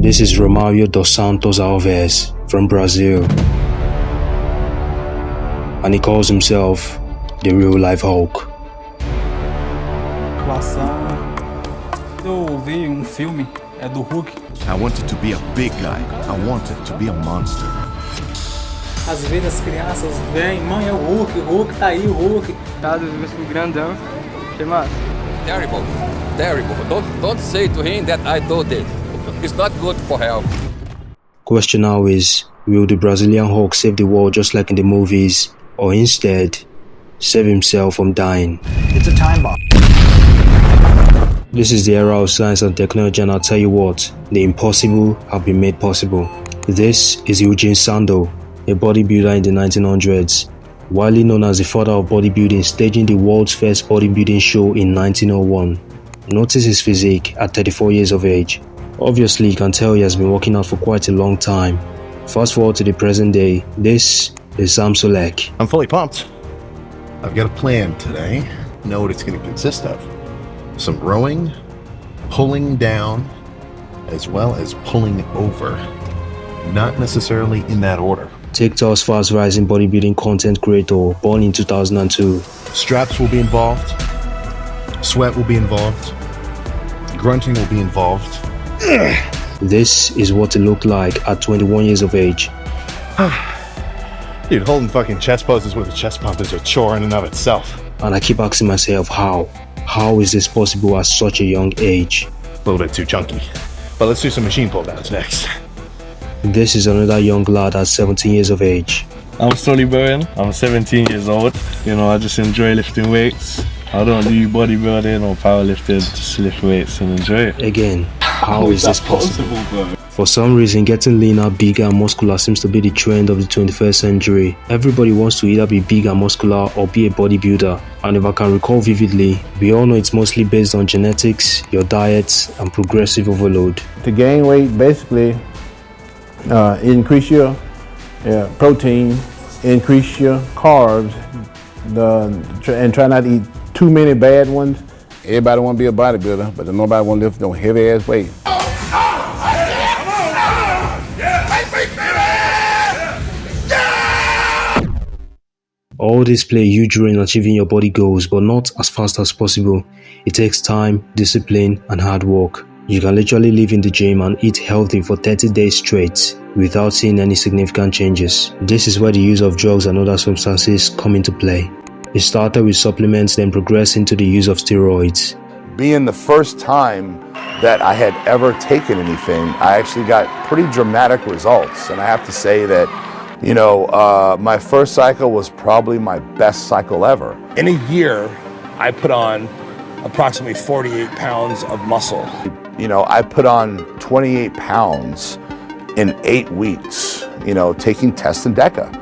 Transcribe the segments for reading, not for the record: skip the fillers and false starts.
This is Romário dos Santos Alves from Brazil, and he calls himself the real life Hulk. Eu vi filme do Hulk. I wanted to be a big guy. I wanted to be a monster. Às vezes as crianças vêm, mãe, é o Hulk tá aí, o Hulk. Grandão. Que massa. Terrible. Don't say to him that I told it. It's not good for health. Question now is, will the Brazilian Hulk save the world just like in the movies, or instead, save himself from dying? It's a time bomb. This is the era of science and technology, and I'll tell you what, the impossible have been made possible. This is Eugene Sandow, a bodybuilder in the 1900s, widely known as the father of bodybuilding, staging the world's first bodybuilding show in 1901. Notice his physique at 34 years of age. Obviously, you can tell he has been working out for quite a long time. Fast forward to the present day, this is Sam Solek. I'm fully pumped. I've got a plan today. Know what it's going to consist of. Some rowing, pulling down, as well as pulling over. Not necessarily in that order. TikTok's fast rising bodybuilding content creator, born in 2002. Straps will be involved. Sweat will be involved. Grunting will be involved. This is what it looked like at 21 years of age. Dude, holding fucking chest poses with a chest pump is a chore in and of itself. And I keep asking myself, how? How is this possible at such a young age? A little bit too chunky. But let's do some machine pull downs next. This is another young lad at 17 years of age. I'm Sully Bowen. I'm 17 years old. You know, I just enjoy lifting weights. I don't do bodybuilding or powerlifting, just lift weights and enjoy it. Again, how is this possible? Bro? For some reason, getting leaner, bigger and muscular seems to be the trend of the 21st century. Everybody wants to either be big and muscular or be a bodybuilder. And if I can recall vividly, we all know it's mostly based on genetics, your diet and progressive overload. To gain weight, basically, increase your protein, increase your carbs, and try not to eat too many bad ones. Everybody want to be a bodybuilder, but nobody want to lift no heavy ass weight. All this play a huge role in achieving your body goals, but not as fast as possible. It takes time, discipline and hard work. You can literally live in the gym and eat healthy for 30 days straight without seeing any significant changes. This is where the use of drugs and other substances come into play. It started with supplements, then progressed into the use of steroids. Being the first time that I had ever taken anything, I actually got pretty dramatic results. And I have to say that, you know, my first cycle was probably my best cycle ever. In a year, I put on approximately 48 pounds of muscle. You know, I put on 28 pounds in 8 weeks, you know, taking test and DECA.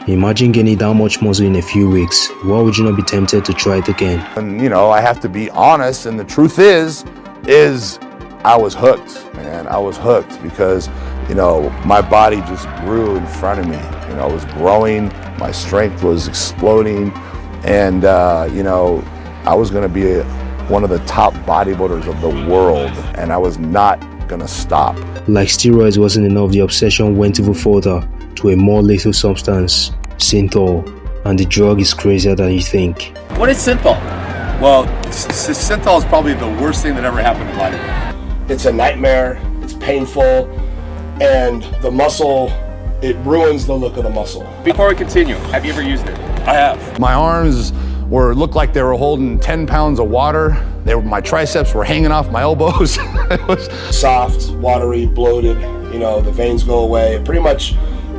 Imagine gaining that much muscle in a few weeks. Why would you not be tempted to try it again? And, you know, I have to be honest, and the truth is I was hooked, man. I was hooked because, you know, my body just grew in front of me. You know, it was growing, my strength was exploding, and, you know, I was gonna be one of the top bodybuilders of the world, and I was not gonna stop. Like steroids wasn't enough, the obsession went even further to a more lethal substance, Synthol, and the drug is crazier than you think. What is Synthol? Well, Synthol is probably the worst thing that ever happened to bodybuilding. It's a nightmare, it's painful, and the muscle, it ruins the look of the muscle. Before we continue, have you ever used it? I have. My arms looked like they were holding 10 pounds of water. My triceps were hanging off my elbows. It was Soft, watery, bloated, you know, the veins go away. It pretty much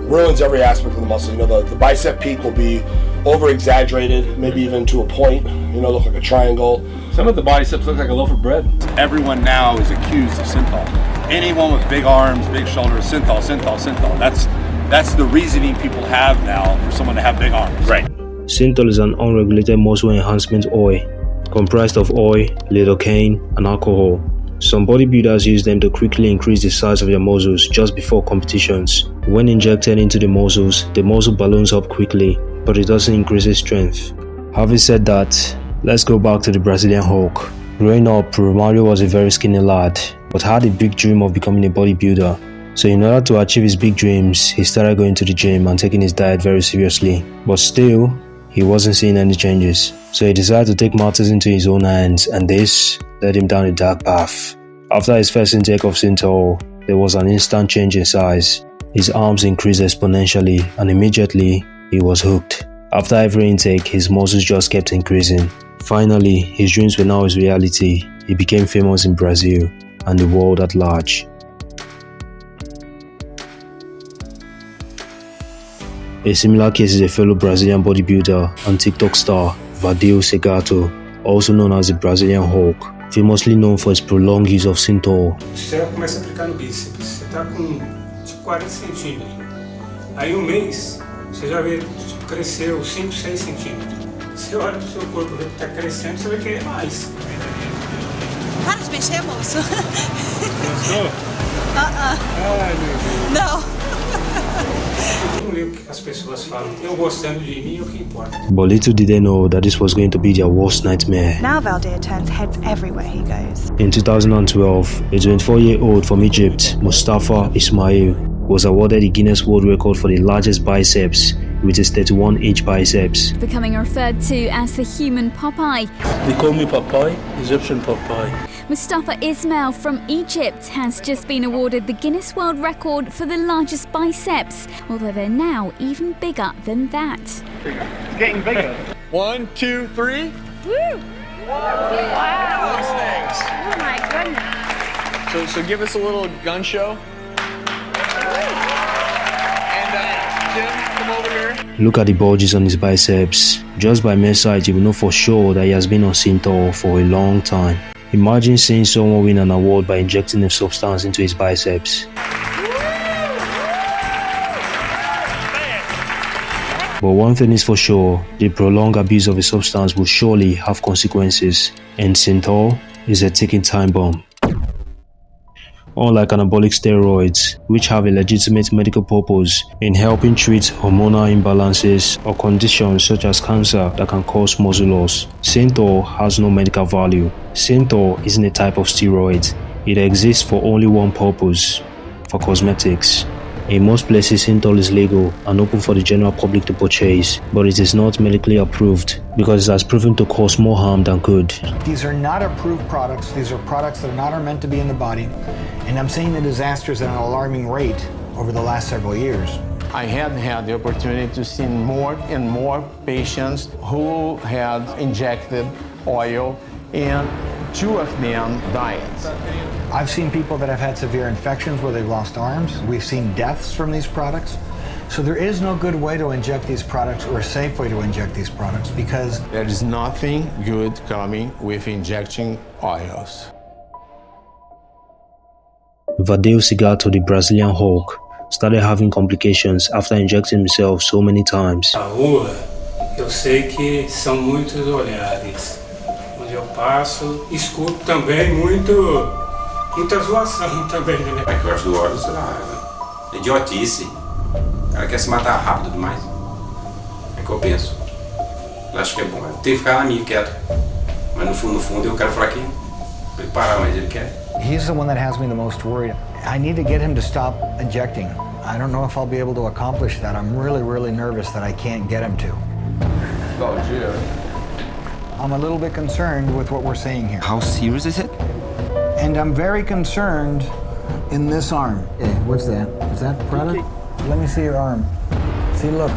ruins every aspect of the muscle. You know, the bicep peak will be over-exaggerated, maybe even to a point, you know, look like a triangle. Some of the biceps look like a loaf of bread. Everyone now is accused of Synthol. Anyone with big arms, big shoulders, Synthol. That's the reasoning people have now for someone to have big arms. Right. Synthol is an unregulated muscle enhancement oil, comprised of oil, lidocaine, and alcohol. Some bodybuilders use them to quickly increase the size of their muscles just before competitions. When injected into the muscle balloons up quickly, but it doesn't increase its strength. Having said that, let's go back to the Brazilian Hulk. Growing up, Romário was a very skinny lad, but had a big dream of becoming a bodybuilder. So in order to achieve his big dreams, he started going to the gym and taking his diet very seriously. But still, he wasn't seeing any changes. So he decided to take matters into his own hands, and this led him down a dark path. After his first intake of Synthol, there was an instant change in size. His arms increased exponentially, and immediately, he was hooked. After every intake, his muscles just kept increasing. Finally, his dreams were now his reality. He became famous in Brazil and the world at large. A similar case is a fellow Brazilian bodybuilder and TikTok star, Vadeu Segato, also known as the Brazilian Hulk, famously known for his prolonged use of Synthol. Você começa a aplicar no bíceps, você tá com 40 centímetros. Aí um mês, você já vê, cresceu 5, 6 centímetros. Você olha pro seu corpo, vê que tá crescendo, você vai querer mais. Para de mexer, moço. Gostou? Ai, meu Deus. não. Eu não ligo o que as pessoas falam. Eu gostando de mim é o que importa. But little did they know that this was going to be their worst nightmare. Now Valdir turns heads everywhere he goes. In 2012, a 24-year-old from Egypt, Mustafa Ismail, was awarded the Guinness World Record for the largest biceps, with his 31-inch biceps. Becoming referred to as the human Popeye. They call me Popeye, Egyptian Popeye. Mustafa Ismail from Egypt has just been awarded the Guinness World Record for the largest biceps, although they're now even bigger than that. It's getting bigger. 1, 2, 3. Woo! Wow! Those things. Oh my goodness. So give us a little gun show. And Jim, come over here. Look at the bulges on his biceps. Just by mere sight, you will know for sure that he has been on Synthol for a long time. Imagine seeing someone win an award by injecting a substance into his biceps. But one thing is for sure, the prolonged abuse of a substance will surely have consequences, and Synthol is a ticking time bomb. Unlike anabolic steroids, which have a legitimate medical purpose in helping treat hormonal imbalances or conditions such as cancer that can cause muscle loss, Synthol has no medical value. Synthol isn't a type of steroid. It exists for only one purpose: for cosmetics. In most places, Synthol is legal and open for the general public to purchase, but it is not medically approved because it has proven to cause more harm than good. These are not approved products. These are products that are not meant to be in the body, and I'm seeing the disasters at an alarming rate over the last several years. I had the opportunity to see more and more patients who had injected oil, and 2 of them died. I've seen people that have had severe infections where they've lost arms. We've seen deaths from these products. So there is no good way to inject these products or a safe way to inject these products because there is nothing good coming with injecting oils. Vadeu Segato, the Brazilian Hulk, started having complications after injecting himself so many times. Na rua, eu sei que são muitos olhares. Onde eu passo, escuto também muita zoação também, né? É que eu acho do óleo, sei lá, é idiotice. O cara quer se matar rápido demais. É que eu penso. Eu acho que é bom. Eu tenho que ficar na minha, quieto. Mas no fundo, eu quero falar que ele parar, mas ele quer. He's the one that has me the most worried. I need to get him to stop injecting. I don't know if I'll be able to accomplish that. I'm really, really nervous that I can't get him to. Oh, dear. I'm a little bit concerned with what we're seeing here. How serious is it? And I'm very concerned in this arm. Hey, what's that? Is that product? Let me see your arm. See, look,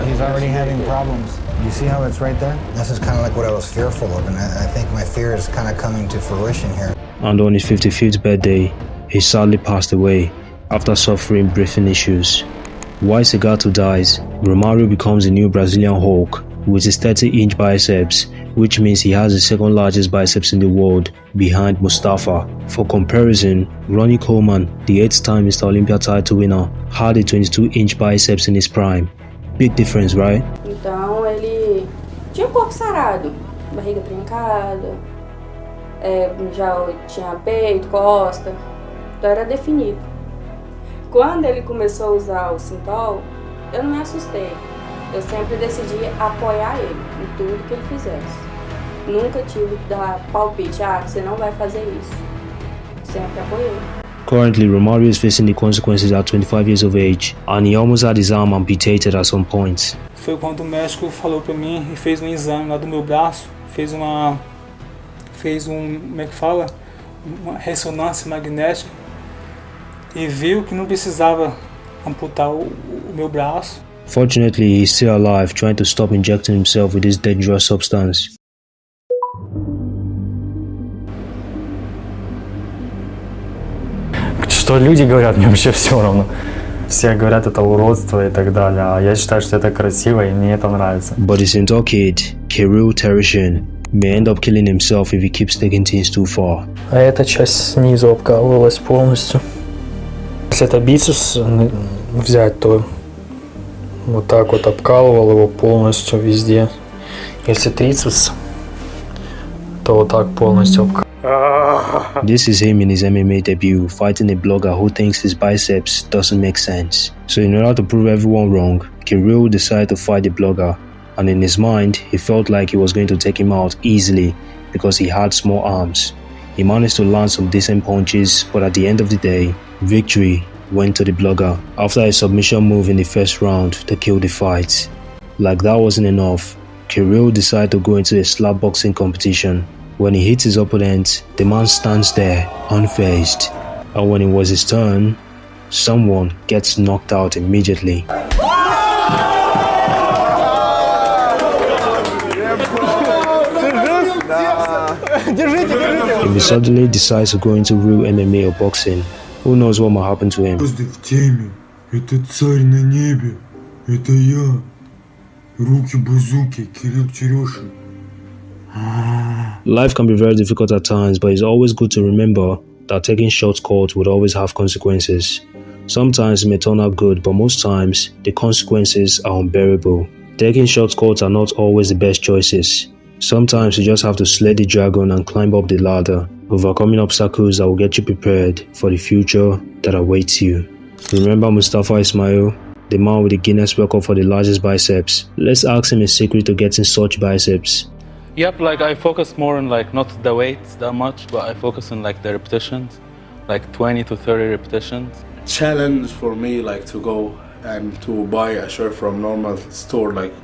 he's already having problems. You see how it's right there? This is kind of like what I was fearful of, and I think my fear is kind of coming to fruition here. And on his 55th birthday, he sadly passed away after suffering breathing issues. While Segato dies, Romario becomes the new Brazilian Hulk with his 30-inch biceps, which means he has the second largest biceps in the world, behind Mustafa. For comparison, Ronnie Coleman, the 8th-time Mr. Olympia title winner, had a 22-inch biceps in his prime. Big difference, right? Então ele tinha corpo sarado, barriga trincada, já tinha peito, costa, então era definido. Quando ele começou a usar o Synthol, eu não me assustei. Eu sempre decidi apoiar ele em tudo que ele fizesse. Nunca tive que dar palpite, você não vai fazer isso. Sempre apoiei. Currently, Romario is facing the consequences at 25 years of age, and he almost had his arm amputated at some point. Foi quando o médico falou pra mim e fez um exame lá do meu braço, fez como é que fala? Uma ressonância magnética e viu que não precisava amputar o meu braço. Fortunately, he's still alive, trying to stop injecting himself with this dangerous substance. Что люди говорят, мне вообще все равно. Все говорят, это уродство и так далее, а я считаю, что это красиво и мне это нравится. But the Synthol kid, Kirill Tereshin, may end up killing himself if he keeps taking things too far. А эта часть снизу обкалывалась полностью. Если это бицепс взять, то вот так вот обкалывал его полностью везде. Если трицепс, то вот так полностью обкалывал. This is him in his MMA debut, fighting a blogger who thinks his biceps doesn't make sense. So in order to prove everyone wrong, Kirill decided to fight the blogger, and in his mind, he felt like he was going to take him out easily because he had small arms. He managed to land some decent punches, but at the end of the day, victory went to the blogger after a submission move in the first round to kill the fight. Like that wasn't enough, Kirill decided to go into a slap boxing competition. When he hits his opponent, the man stands there, unfazed. And when it was his turn, someone gets knocked out immediately. If he suddenly decides to go into real MMA or boxing, who knows what might happen to him. В теме. Это царь на небе. Это я. Руки-бузуки, Кирилл Терешин. Life can be very difficult at times, but it's always good to remember that taking shortcuts would always have consequences. Sometimes it may turn out good, but most times the consequences are unbearable. Taking shortcuts are not always the best choices. Sometimes you just have to slay the dragon and climb up the ladder, overcoming obstacles that will get you prepared for the future that awaits you. Remember Mustafa Ismail, the man with the Guinness record for the largest biceps? Let's ask him a secret to getting such biceps. Yep, like I focus more on like not the weights that much, but I focus on like the repetitions, like 20 to 30 repetitions. Challenge for me like to go and to buy a shirt from normal store, like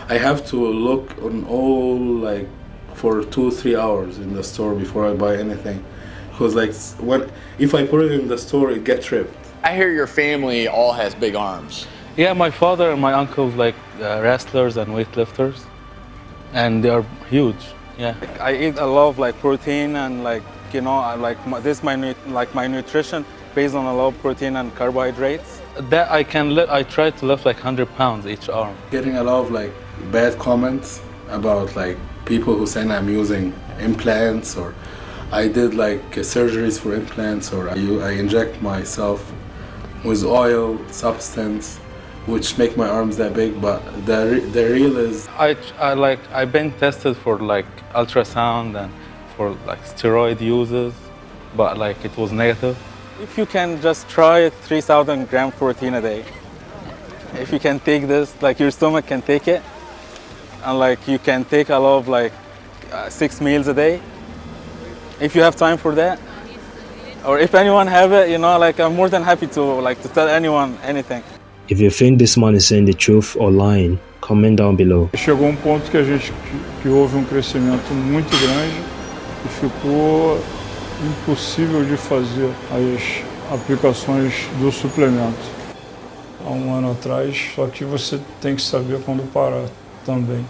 I have to look on all like for 2-3 hours in the store before I buy anything, because like if I put it in the store it gets ripped. I hear your family all has big arms. Yeah, my father and my uncles like wrestlers and weightlifters, and they are huge. Yeah, I eat a lot of like protein and like my nutrition based on a lot of protein and carbohydrates. That I try to lift like 100 pounds each arm. Getting a lot of like bad comments about like people who saying I'm using implants, or I did like surgeries for implants, or I inject myself with oil substance which make my arms that big, but the real is I've been tested for like ultrasound and for like steroid uses, but like it was negative. If you can just try 3,000 grams protein a day, if you can take this, like your stomach can take it, and like you can take a lot of like 6 meals a day, if you have time for that, or if anyone have it, like I'm more than happy to tell anyone anything. If you think this man is saying the truth or lying, comment down below. Chegou ponto que houve crescimento muito grande e ficou impossível de fazer as aplicações do suplemento. Há ano atrás, só que você tem que saber quando parar também.